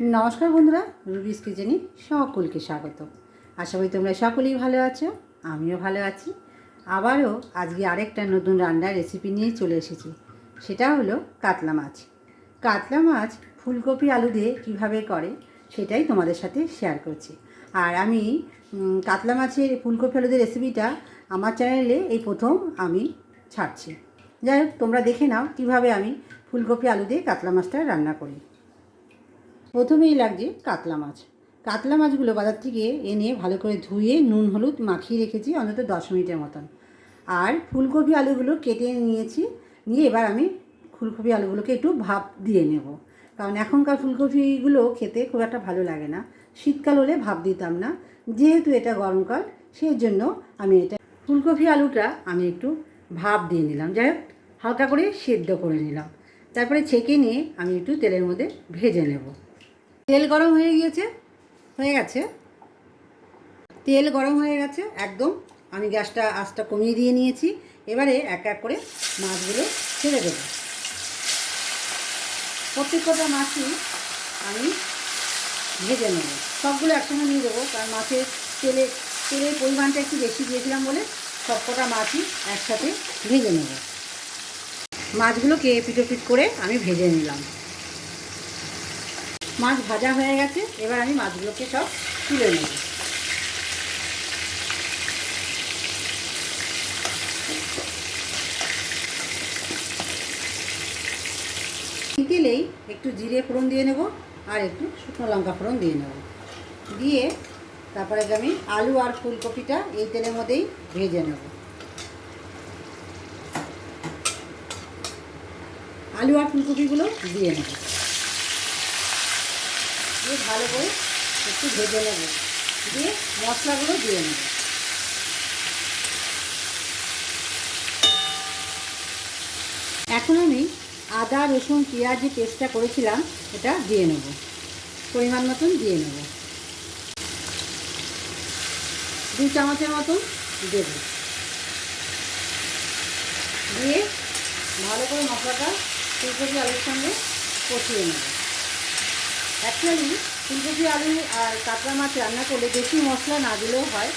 नमस्कार बंधुरा रुबिस किचेने सकलके स्वागत। आशा करी तोमरा सकलेई भालो आछो, आमिओ भालो आछि। आबारो आजके आरेकटा नतुन रान्नार रेसिपि निये चले एसेछि, सेटा हलो कातला माछ। कातला माछ फुलकपि आलू दिये किभाबे करे सेटाई तोमादेर साथे शेयार करछि। आर आमी कातला माछेर फुलकपि आलू दिये रेसिपिटा आमार चैनेले एई प्रथम आमी छाड़छि। যাই হোক তোমরা দেখে নাও কিভাবে আমি ফুলকপি আলু দিয়ে কাতলা মাছটা রান্না করি। প্রথমেই লাগছে কাতলা মাছ। কাতলা মাছগুলো বাজার থেকে এনে ভালো করে ধুয়ে নুন হলুদ মাখিয়ে রেখেছি অন্তত 10 মিনিটের মতন। আর ফুলকপি আলুগুলো কেটে নিয়েছি, নিয়ে এবার আমি ফুলকপি আলুগুলোকে একটু ভাপ দিয়ে নেব, কারণ এখনকার ফুলকপিগুলো খেতে খুব একটা ভালো লাগে না। শীতকাল হলে ভাপ দিতাম না, যেহেতু এটা গরমকাল সেই জন্য আমি এটা ফুলকপি আলুটা আমি একটু ভাপ দিয়ে নিলাম। যাই হোক হালকা করে সেদ্ধ করে নিলাম, তারপরে ছেঁকে নিয়ে আমি একটু তেলের মধ্যে ভেজে নেব। তেল গরম হয়ে গেছে তেল গরম হয়ে গেছে একদম। আমি গ্যাসটা আঁচটা কমিয়ে দিয়ে নিয়েছি। এবারে এক এক করে মাছগুলো ছেড়ে দেবো। প্রত্যেকটা মাছই আমি ভেজে নেব, সবগুলো একসঙ্গে নিয়ে দেবো, কারণ মাছের তেলের পরিমাণটা একটু বেশি দিয়েছিলাম বলে সবকটা মাছই একসাথে ভেজে নেব। মাছগুলোকে পিট করে আমি ভেজে নিলাম। মাছ ভাজা হয়ে গেছে, এবার আমি মাছগুলোকে সব তুলে নেব। তেলেই একটু জিরে ফোড়ন দিয়ে নেব আর একটু শুকনো লঙ্কা ফোড়ন দিয়ে নেব। দিয়ে তারপরে আমি আলু আর ফুলকপিটা এই তেলের মধ্যেই ভেজে নেব। আলু আর ফুলকপিগুলো দিয়ে নেব, দিয়ে ভালো করে একটু ভেজে নেব, দিয়ে মশলাগুলো দিয়ে নেব। এখন আমি আদা রসুন পেঁয়াজ যে পেস্টটা করেছিলাম এটা দিয়ে নেব, পরিমাণ মতন দিয়ে নেব। 2 চামচের মতন দেব। দিয়ে ভালো করে মশলাটা ফুলকপি আলুর সঙ্গে কষিয়ে নেব। অ্যাকচুয়ালি ফুলকপি আলু আর কাতলা মাছ রান্না করলে বেশি মশলা না দিলেও হয়,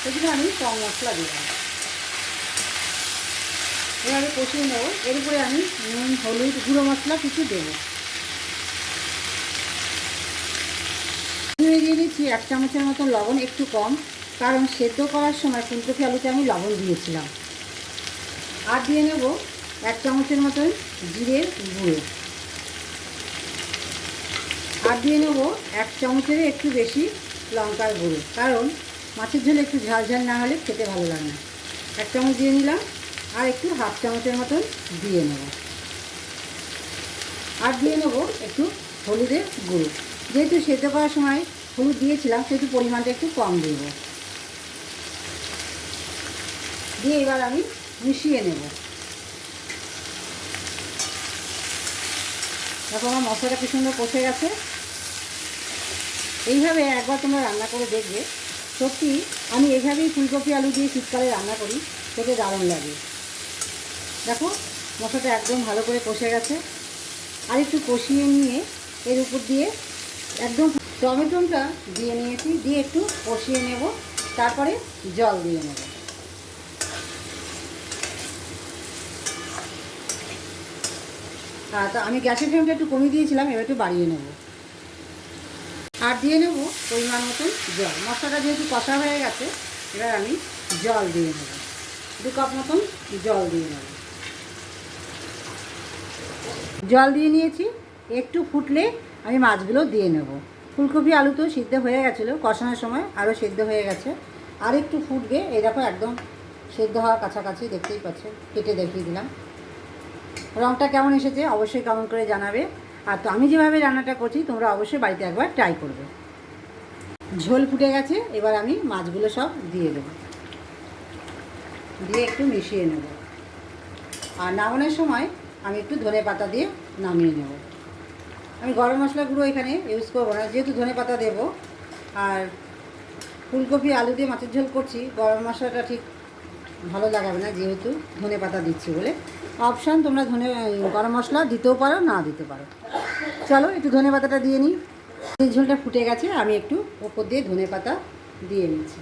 সেজন্য আমি কম মশলা দিলাম। এভাবে কষিয়ে নেব। এরপরে আমি নুন হলুদ গুঁড়ো মশলা কিছু দেবো। দিয়ে দিচ্ছি 1 চামচের মতন লবণ, একটু কম, কারণ সেদ্ধ করার সময় ফুলকপি আলুতে আমি লবণ দিয়েছিলাম। আর দিয়ে নেব 1 চামচের মতন জিরের গুঁড়ো। আর দিয়ে নেব 1 চামচের একটু বেশি লঙ্কার গুঁড়ো, কারণ মাছের ঝোলে একটু ঝাল ঝাল না হলে খেতে ভালো লাগে না। 1 চামচ দিয়ে নিলাম, আর একটু হাফ চামচের মতন দিয়ে নেব। আর দিয়ে নেব একটু হলুদের গুঁড়ো। যেহেতু সেদ্ধ করার সময় হলুদ দিয়েছিলাম সেহেতু পরিমাণটা একটু কম দেব। দিয়ে এবার আমি মিশিয়ে নেব। দেখো আমার মশলাটা কি সুন্দর কষে গেছে। এইভাবে একবার তোমরা রান্না করে দেখবে, সত্যি আমি এভাবেই ফুলকপি আলু দিয়ে শীতকালে রান্না করি, খেতে দারুণ লাগে। দেখো মশলাটা একদম ভালো করে কষে গেছে। আর একটু কষিয়ে নিয়ে এর উপর দিয়ে একদম টমেটোটা দিয়ে নিয়েছি, দিয়ে একটু কষিয়ে নেব, তারপরে জল দিয়ে নেব। তো আমি গ্যাসের ফ্লেমটা একটু কমিয়ে দিয়েছিলাম, এবার একটু বাড়িয়ে নেব। আর দিয়ে নেব পরিমাণ মতন জল। মশলাটা যেহেতু কষা হয়ে গেছে, এবার আমি জল দিয়ে নেব। 2 কাপ মতন জল দিয়ে নেব। জল দিয়ে নিয়েছি, একটু ফুটলে আমি মাছগুলো দিয়ে নেব। ফুলকপি আলু তো সিদ্ধ হয়ে গেছিলো, কষানোর সময় আরও সিদ্ধ হয়ে গেছে। আর একটু ফুটবে, এই দেখো একদম সিদ্ধ হওয়ার কাছাকাছি, দেখতেই পাচ্ছো, কেটে দেখিয়ে দিলাম। রঙটা কেমন এসেছে অবশ্যই কমেন্ট করে জানাবে। আর তো আমি যেভাবে রান্নাটা করছি তোমরা অবশ্যই বাড়িতে একবার ট্রাই করবে। ঝোল ফুটে গেছে, এবার আমি মাছগুলো সব দিয়ে দেবো, দিয়ে একটু মিশিয়ে নেব। আর নামানোর সময় আমি একটু ধনেপাতা দিয়ে নামিয়ে নেব। আমি গরম মশলা গুঁড়ো এখানে ইউজ করবো না, যেহেতু ধনেপাতা দেবো। আর ফুলকপি আলু দিয়ে মাছের ঝোল করছি, গরম মশলাটা ঠিক ভালো লাগাবে না, যেহেতু ধনেপাতা দিচ্ছি বলে। অপশান, তোমরা গরম মশলা দিতেও পারো, না দিতে পারো। চলো একটু ধনেপাতাটা দিয়ে নিই। ঝোলটা ফুটে গেছে, আমি একটু ওপর দিয়ে ধনেপাতা দিয়ে নিচ্ছি।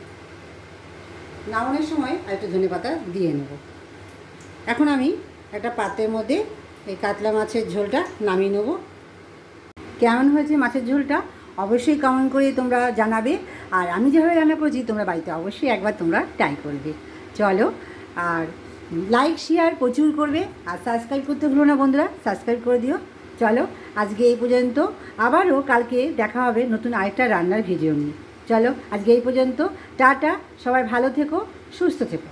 নামানোর সময় আর একটু ধনেপাতা দিয়ে নেব। এখন আমি একটা পাত্রের মধ্যে এই কাতলা মাছের ঝোলটা নামিয়ে নেব। কেমন হয়েছে মাছের ঝোলটা অবশ্যই কমেন্ট করে তোমরা জানাবে। আর আমি যেভাবে রান্না করেছি তোমরা বাড়িতে অবশ্যই একবার তোমরা ট্রাই করবে। চলো, আর লাইক শেয়ার প্রচুর করবে, আর সাবস্ক্রাইব করতে ভুলো না বন্ধুরা, সাবস্ক্রাইব করে দিও। চলো, আজকে এই পর্যন্ত, আবারও কালকে দেখা হবে নতুন আরেকটা রান্নার ভিডিও নিয়ে। চলো, আজকে এই পর্যন্ত, টাটা, সবাই ভালো থেকো, সুস্থ থেকো।